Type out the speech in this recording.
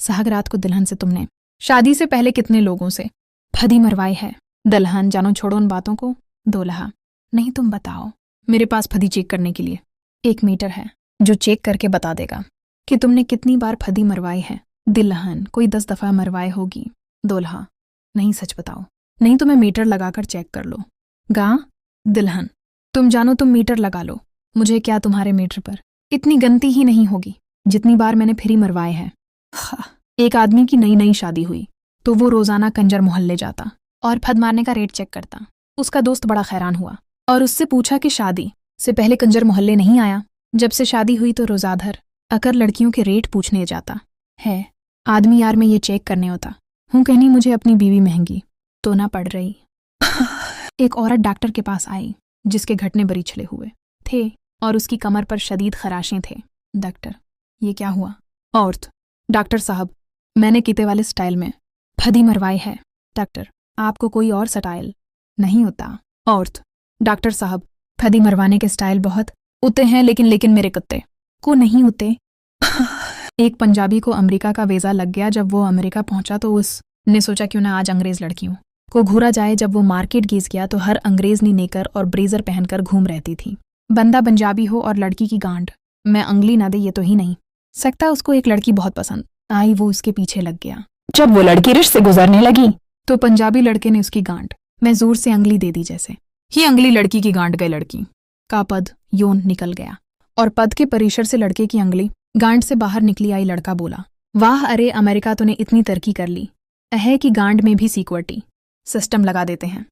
सुहागरात को दुल्हन से तुमने शादी से पहले कितने लोगों से फदी मरवाई है? दुल्हन, जानो छोड़ो उन बातों को। दूल्हा, नहीं तुम बताओ। मेरे पास फदी चेक करने के लिए 1 मीटर है जो चेक करके बता देगा कि तुमने कितनी बार फदी मरवाई है। दुल्हन, कोई 10 दफ़ा मरवाए होगी। दूल्हा, नहीं सच बताओ, नहीं तो मैं मीटर लगाकर चेक कर लो। गा दुल्हन, तुम जानो तुम मीटर लगा लो, मुझे क्या तुम्हारे मीटर पर, इतनी गनती ही नहीं होगी जितनी बार मैंने फिरी मरवाए हैं। एक आदमी की नई नई शादी हुई तो वो रोजाना कंजर मोहल्ले जाता और फद मारने का रेट चेक करता। उसका दोस्त बड़ा हैरान हुआ और उससे पूछा कि शादी से पहले कंजर मोहल्ले नहीं आया? जब से शादी हुई तो रोजाधर अकर लड़कियों के रेट पूछने जाता है। आदमी यार में ये चेक करने होता हूँ, कहनी मुझे अपनी बीवी महंगी तो ना पड़ रही। एक औरत डॉक्टर के पास आई जिसके घटने बरीछले हुए थे और उसकी कमर पर शदीद खराशें थे। डॉक्टर, ये क्या हुआ? औरत, डॉक्टर साहब, मैंने कीते वाले स्टाइल में फदी मरवाई है। डॉक्टर, आपको कोई और स्टाइल नहीं होता? औरत, डॉक्टर साहब, फदी मरवाने के स्टाइल बहुत होते हैं लेकिन मेरे कुत्ते को नहीं होते। एक पंजाबी को अमेरिका का वीज़ा लग गया। जब वो अमेरिका पहुंचा तो उसने सोचा क्यों ना आज अंग्रेज़ लड़कियों को घूरा जाए। जब वो मार्केट घिस गया तो हर अंग्रेज़नी नेकर और ब्रेजर पहनकर घूम रहती थी। बंदा पंजाबी हो और लड़की की गांड मैं अंगली ना दे ये तो ही नहीं सकता। उसको एक लड़की बहुत पसंद आई, वो उसके पीछे लग गया। जब वो लड़की रिश्ते से गुजरने लगी तो पंजाबी लड़के ने उसकी गांड में जोर से अंगली दे दी। जैसे ही अंगली लड़की की गांड गई, लड़की का पद योन निकल गया और पद के परिसर से लड़के की अंगली गांड से बाहर निकली आई। लड़का बोला, वाह अरे अमेरिका तूने इतनी तरक्की कर ली है कि गांड में भी सिक्योरिटी सिस्टम लगा देते हैं।